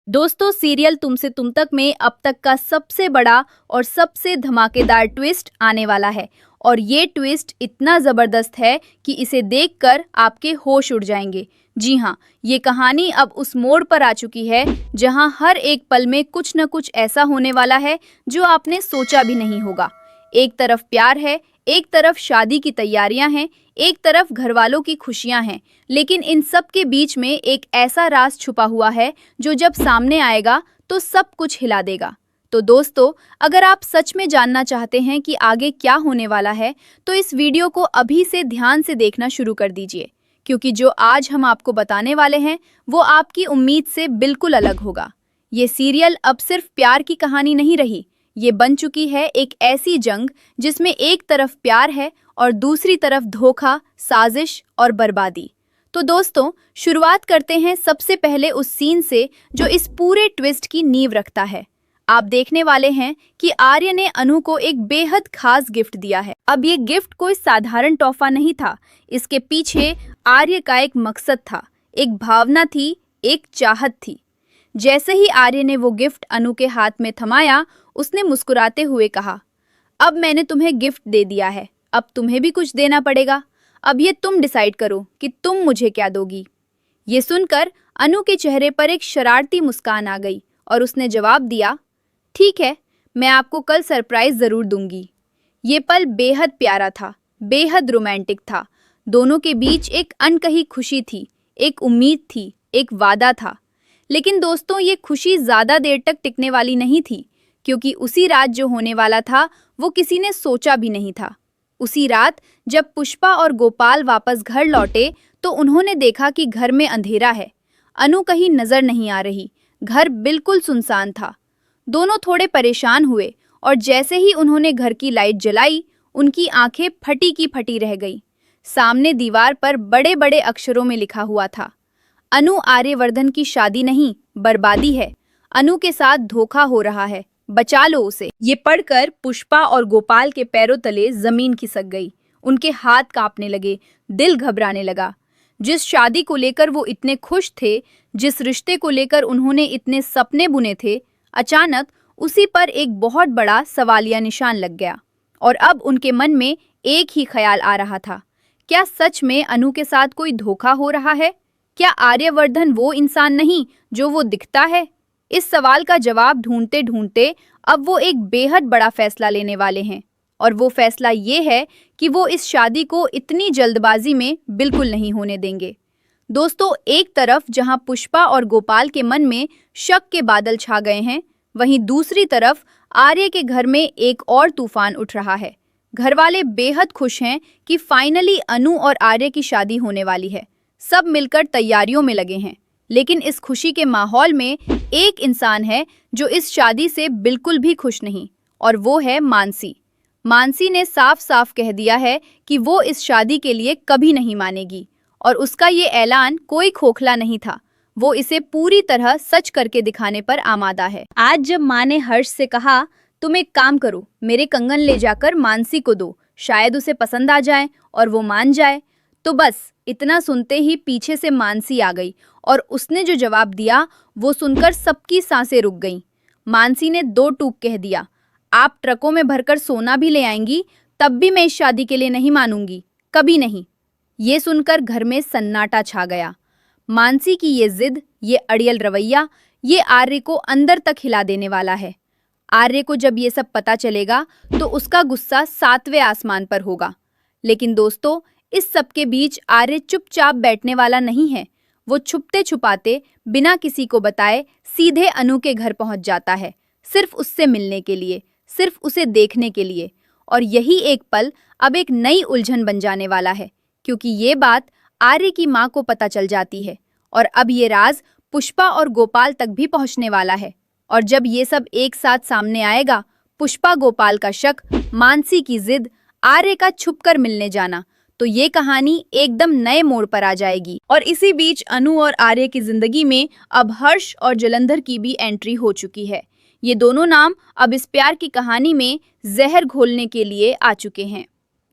दोस्तों, सीरियल तुमसे तुम तक में अब तक का सबसे बड़ा और सबसे धमाकेदार ट्विस्ट आने वाला है। और ये ट्विस्ट इतना ज़बरदस्त है कि इसे देखकर आपके होश उड़ जाएंगे। जी हाँ, ये कहानी अब उस मोड़ पर आ चुकी है जहाँ हर एक पल में कुछ न कुछ ऐसा होने वाला है जो आपने सोचा भी नहीं होगा। एक तरफ प्यार है, एक तरफ शादी की तैयारियां हैं, एक तरफ घरवालों की खुशियां हैं, लेकिन इन सब के बीच में एक ऐसा राज छुपा हुआ है जो जब सामने आएगा तो सब कुछ हिला देगा। तो दोस्तों, अगर आप सच में जानना चाहते हैं कि आगे क्या होने वाला है, तो इस वीडियो को अभी से ध्यान से देखना शुरू कर दीजिए, क्योंकि जो आज हम आपको बताने वाले हैं वो आपकी उम्मीद से बिल्कुल अलग होगा। ये सीरियल अब सिर्फ प्यार की कहानी नहीं रही, ये बन चुकी है एक ऐसी जंग जिसमें एक तरफ प्यार है और दूसरी तरफ धोखा, साजिश और बर्बादी। तो दोस्तों, शुरुआत करते हैं सबसे पहले उस सीन से जो इस पूरे ट्विस्ट की नींव रखता है। आप देखने वाले हैं कि आर्य ने अनु को एक बेहद खास गिफ्ट दिया है। अब ये गिफ्ट कोई साधारण तोहफा नहीं था, इसके पीछे आर्य का एक मकसद था, एक भावना थी, एक चाहत थी। जैसे ही आर्य ने वो गिफ्ट अनु के हाथ में थमाया, उसने मुस्कुराते हुए कहा, अब मैंने तुम्हें गिफ्ट दे दिया है, अब तुम्हें भी कुछ देना पड़ेगा। अब ये तुम डिसाइड करो कि तुम मुझे क्या दोगी। ये सुनकर अनु के चेहरे पर एक शरारती मुस्कान आ गई और उसने जवाब दिया, ठीक है, मैं आपको कल सरप्राइज जरूर दूंगी। ये पल बेहद प्यारा था, बेहद रोमांटिक था। दोनों के बीच एक अनकही खुशी थी, एक उम्मीद थी, एक वादा था। लेकिन दोस्तों, ये खुशी ज्यादा देर तक टिकने वाली नहीं थी, क्योंकि उसी रात जो होने वाला था वो किसी ने सोचा भी नहीं था। उसी रात जब पुष्पा और गोपाल वापस घर लौटे तो उन्होंने देखा कि घर में अंधेरा है। अनु कहीं नजर नहीं आ रही, घर बिल्कुल सुनसान था। दोनों थोड़े परेशान हुए और जैसे ही उन्होंने घर की लाइट जलाई, उनकी आंखें फटी की फटी रह गई। सामने दीवार पर बड़े बड़े अक्षरों में लिखा हुआ था, अनु आर्यवर्धन की शादी नहीं, बर्बादी है। अनु के साथ धोखा हो रहा है, बचा लो उसे। ये पढ़कर पुष्पा और गोपाल के पैरों तले जमीन खिसक गई। उनके हाथ कांपने लगे, दिल घबराने लगा। जिस शादी को लेकर वो इतने खुश थे, जिस रिश्ते को लेकर उन्होंने इतने सपने बुने थे, अचानक उसी पर एक बहुत बड़ा सवालिया निशान लग गया। और अब उनके मन में एक ही ख्याल आ रहा था, क्या सच में अनु के साथ कोई धोखा हो रहा है? क्या आर्यवर्धन वो इंसान नहीं जो वो दिखता है? इस सवाल का जवाब ढूंढते ढूंढते अब वो एक बेहद बड़ा फैसला लेने वाले हैं। और वो फैसला ये है कि वो इस शादी को इतनी जल्दबाजी में बिल्कुल नहीं होने देंगे। दोस्तों, एक तरफ जहां पुष्पा और गोपाल के मन में शक के बादल छा गए हैं, वहीं दूसरी तरफ आर्य के घर में एक और तूफान उठ रहा है। घरवाले बेहद खुश हैं कि फाइनली अनु और आर्य की शादी होने वाली है। सब मिलकर तैयारियों में लगे हैं। लेकिन इस खुशी के माहौल में एक इंसान है जो इस शादी से बिल्कुल भी खुश नहीं, और वो है मानसी। मानसी ने साफ साफ कह दिया है कि वो इस शादी के लिए कभी नहीं मानेगी, और उसका ये ऐलान कोई खोखला नहीं था। वो इसे पूरी तरह सच करके दिखाने पर आमादा है। आज जब माँ ने हर्ष से कहा, तुम एक काम करो, मेरे कंगन ले जाकर मानसी को दो, शायद उसे पसंद आ जाए और वो मान जाए, तो बस इतना सुनते ही पीछे से मानसी आ गई और उसने जो जवाब दिया वो सुनकर सबकी सांसें रुक गईं। मानसी ने दो टूक कह दिया, आप ट्रकों में भरकर सोना भी ले आएंगी, तब भी मैं इस शादी के लिए नहीं मानूंगी, कभी नहीं। ये सुनकर घर में सन्नाटा छा गया। मानसी की ये जिद, ये अड़ियल रवैया, ये आर्य को अंदर तक हिला देने वाला है। आर्य को जब ये सब पता चलेगा तो उसका गुस्सा 7वें आसमान पर होगा। लेकिन दोस्तों, इस सब के बीच आर्य चुपचाप बैठने वाला नहीं है। वो छुपते छुपाते बिना किसी को बताए सीधे अनु के घर पहुंच जाता है, सिर्फ उससे मिलने के लिए, सिर्फ उसे देखने के लिए। और यही एक पल अब एक नई उलझन बन जाने वाला है, क्योंकि ये बात आर्य की माँ को पता चल जाती है और अब ये राज पुष्पा और गोपाल तक भी पहुंचने वाला है। और जब ये सब एक साथ सामने आएगा, पुष्पा गोपाल का शक, मानसी की जिद, आर्य का छुपकर मिलने जाना, तो ये कहानी एकदम नए मोड़ पर आ जाएगी। और इसी बीच अनु और आर्य की जिंदगी में अब हर्ष और जलंधर की भी एंट्री हो चुकी है। ये दोनों नाम अब इस प्यार की कहानी में जहर घोलने के लिए आ चुके हैं।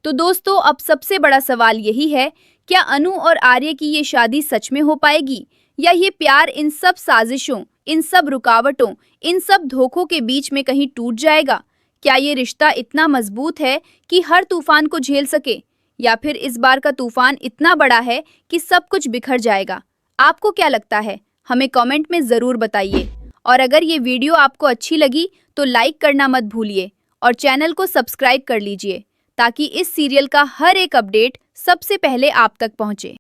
तो दोस्तों, अब सबसे बड़ा सवाल यही है, क्या अनु और आर्य की ये शादी सच में हो पाएगी, या ये प्यार इन सब साजिशों, इन सब रुकावटों, इन सब धोखों के बीच में कहीं टूट जाएगा? क्या ये रिश्ता इतना मजबूत है कि हर तूफान को झेल सके, या फिर इस बार का तूफान इतना बड़ा है कि सब कुछ बिखर जाएगा? आपको क्या लगता है? हमें कमेंट में ज़रूर बताइए। और अगर ये वीडियो आपको अच्छी लगी तो लाइक करना मत भूलिए और चैनल को सब्सक्राइब कर लीजिए ताकि इस सीरियल का हर एक अपडेट सबसे पहले आप तक पहुंचे।